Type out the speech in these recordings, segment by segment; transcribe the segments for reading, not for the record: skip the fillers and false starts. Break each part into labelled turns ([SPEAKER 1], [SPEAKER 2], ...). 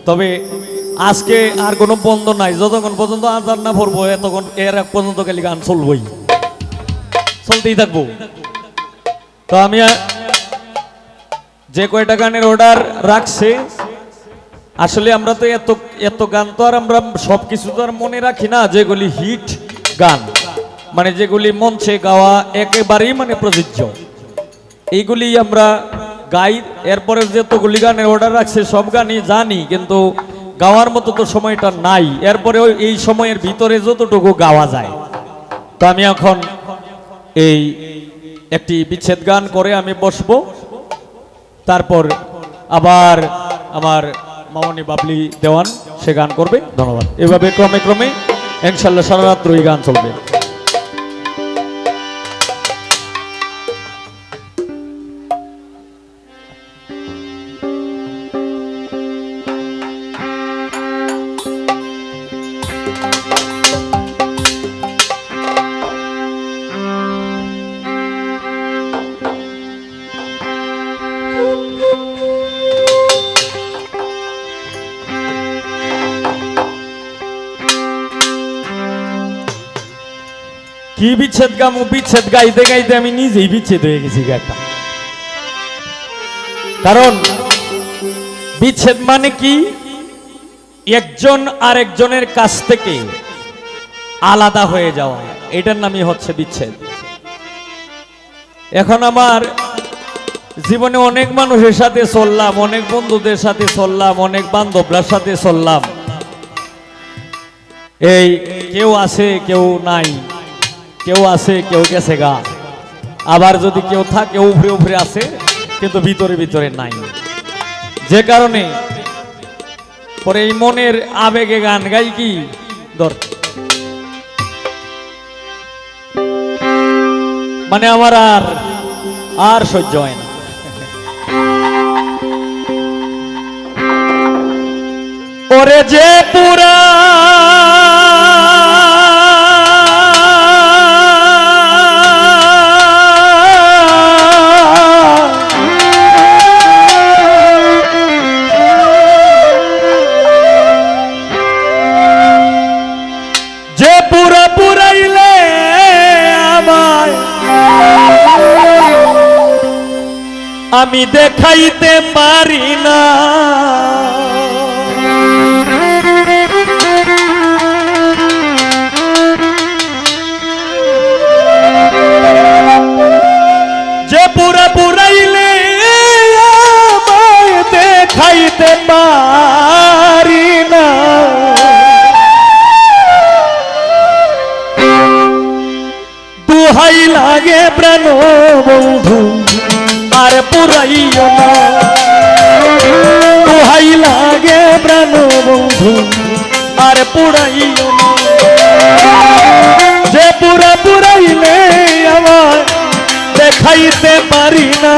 [SPEAKER 1] তবে আজকে আর কোনো বন্ধ নাই, যতক্ষণ পর্যন্ত আজান না পড়বো তখন এর এক পর্যন্ত খালি গান চলবই, চলতেই থাকবো। তো আমি যে কয়টা গানের অর্ডার রাখছে, আসলে আমরা তো এত এত গান তো আর আমরা সব কিছু তো আর মনে রাখি না, যেগুলি হিট গান মানে যেগুলি মঞ্চে গাওয়া একেবারেই মানে প্রযোজ্য, এইগুলি আমরা গাই। এরপরে যতগুলি গানের অর্ডার রাখছে সব গানই জানি, কিন্তু গাওয়ার মতো তো সময়টা নাই। এরপরে এই সময়ের ভিতরে যতটুকু গাওয়া যায়, তো আমি এখন এই একটি বিচ্ছেদ গান করে আমি বসবো, তারপর আবার আমার মামনি বাবলি দেওয়ান সে গান করবে। ধন্যবাদ। এভাবে ক্রমে ক্রমে ইনশাল্লাহ সারা রাত্র এই গান চলবে। কি বিচ্ছেদ গামু, বিচ্ছেদ গাইতে গাইতে আমি নিজেই বিচ্ছেদ হয়ে গেছি একটা। কারণ বিচ্ছেদ মানে কি, একজন আরেকজনের কাছ থেকে আলাদা হয়ে যাওয়া, এটার নামই হচ্ছে বিচ্ছেদ। এখন আমার জীবনে অনেক মানুষের সাথে চললাম, অনেক বন্ধুদের সাথে চললাম, অনেক বান্ধবরার সাথে চললাম, এই কেউ আছে কেউ নাই, কেউ আছে কেউ গেছে গা, আবার যদি কেউ থাকে উপরে উপরে আছে কিন্তু ভিতরে ভিতরে নাই। যে কারণে পরে এই মনের আবেগে গান গাই কি দরকার, মানে আমার আর সহ্য হয় না। ওরে যে পুরা আমি দেখাইতে পারি না, যে পুরা পুরাইলে আমায় দেখাইতে পারি না, দুহাই লাগে প্রাণ বন্ধু আর পুরাইও না, দুহাই লাগে প্রাণ বন্ধু আর পুরাইও না, যে পুরা পুরাইলে আমার দেখাইতে পারি না,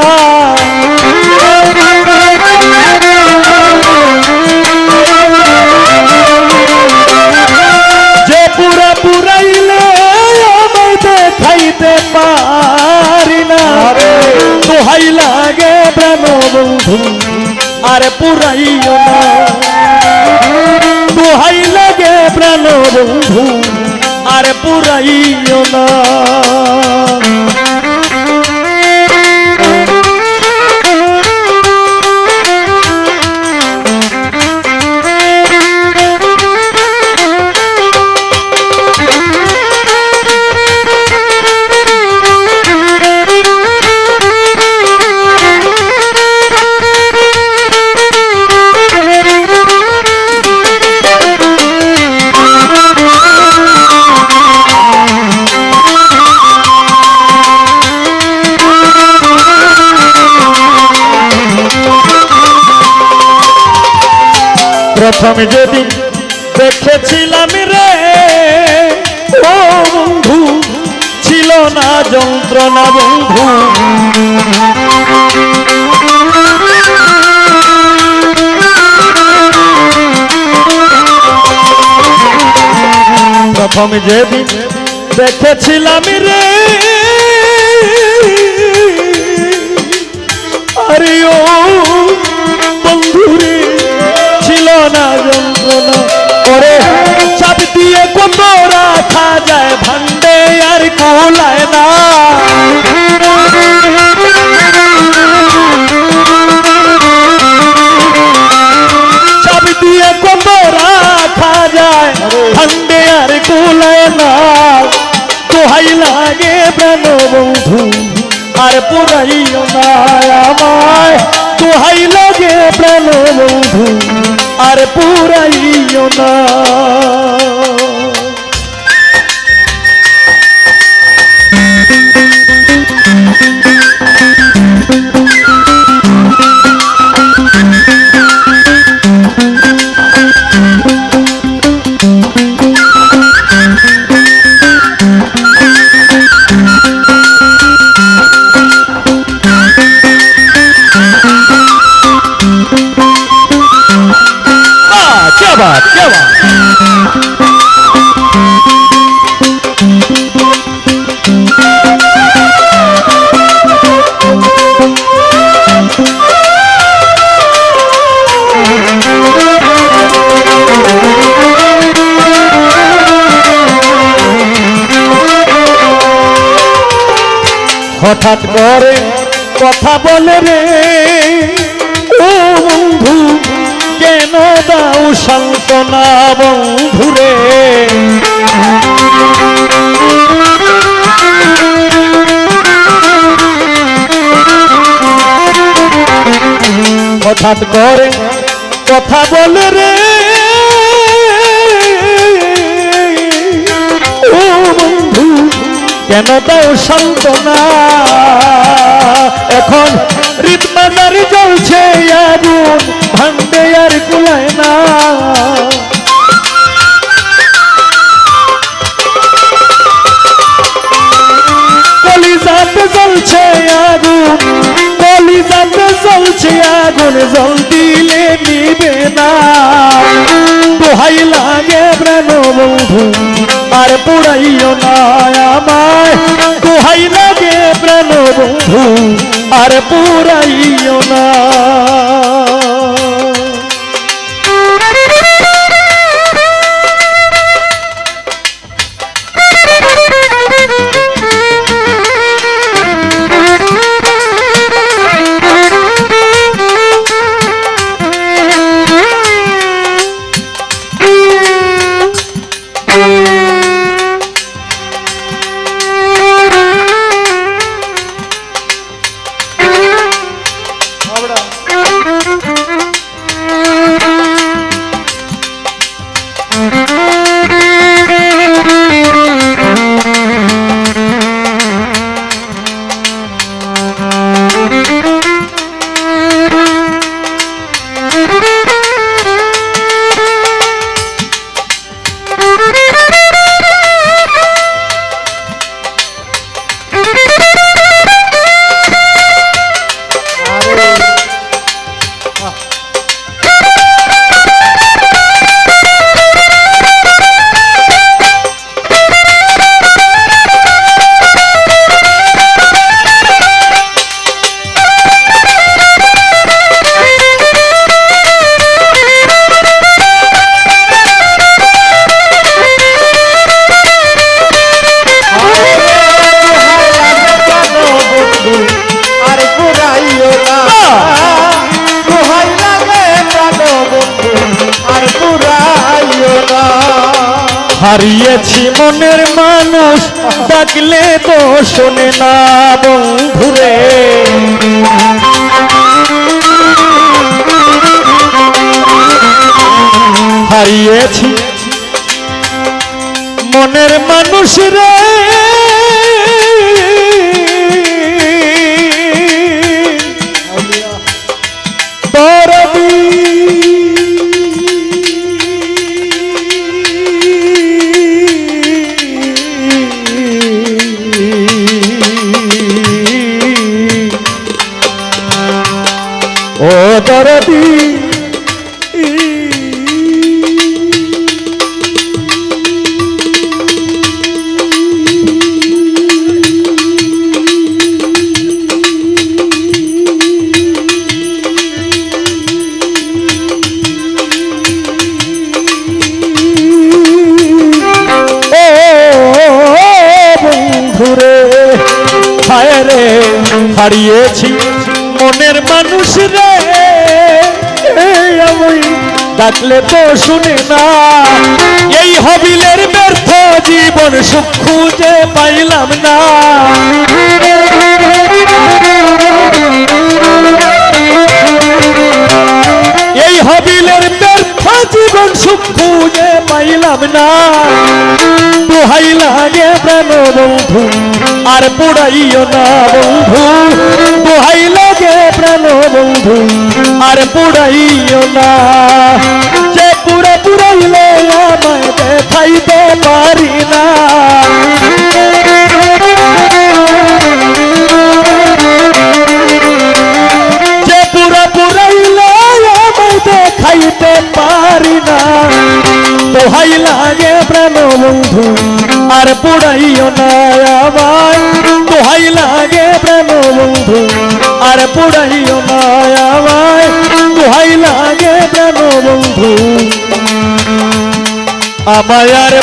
[SPEAKER 1] যে পুরা পুরাইলে আমায় দেখাইতে পারি না, দোহাই লাগে প্রাণ বন্ধু আর পুরাইও না, দোহাই লাগে প্রাণ বন্ধু আর পুরাইও না। প্রথম যেদিন দেখেছিলাম রে ও বন্ধু, ছিল না যন্ত্রণা বন্ধু, প্রথম যেদিন দেখেছিলাম রে আরে ও বন্ধু রে, ছিল না যন্ত্রণা ওরে চাপ দিয়ে কত রাখা যায় ভান্ডে আর কুলায় না চাপ দিয়ে কত রাখা যায় ভান্ডে আর কুলায় না দোহাই লাগে প্রাণ বন্ধু আর পুরাইও না আমায় দোহাই লাগে প্রাণ বন্ধু আর পুরাইও না क्या बात হঠাৎ করে কথা বলে রে ও বন্ধু কেন দাও সান্ত্বনা বন্ধুরে হঠাৎ করে কথা বলে রে ও বন্ধু কেন দাও সান্ত্বনা এখন হৃদমাজার জ্বলছে আগুন ভান্ডে আর কুলায় না কলিজাতে জ্বলছে আগুন কলিজাতে জ্বলছে আগুন জল দিলে নিবে না দোহাই লাগে প্রাণ বন্ধু আর পুরাইও না আমায় দোহাই লাগে প্রাণ বন্ধু আর পুরাইও না হারিয়েছি মনের মানুষ ডাকলে তো শোনে না বন্ধুরে হারিয়েছি মনের মানুষ রে ও দরদি হারিয়েছি মনের মানুষ রে, আমি ডাকলে তো শুনে না। এই হবিলের ব্যর্থ জীবন সুখ খুঁজে পাইলাম না। এই হবিলের ব্যর্থ জীবন সুখ খুঁজে পাইলাম না। দোহাই লাগে প্রাণ বন্ধু আর পুড়াইও না বন্ধু, দোহাই লাগে প্রাণ বন্ধু আর পুড়াইও না। যে পুরা পুরাইলে আমায় দেখাইতে পারি না। যে পুরা পুরাইলে আমায় দেখাইতে পারি না। দোহাই লাগে প্রাণ বন্ধু আর পুড়াইও না আমায়, দোহাই লাগে প্রাণ বন্ধু আর পুড়াইও না আমায়, দোহাই লাগে প্রাণ বন্ধু আমায় আর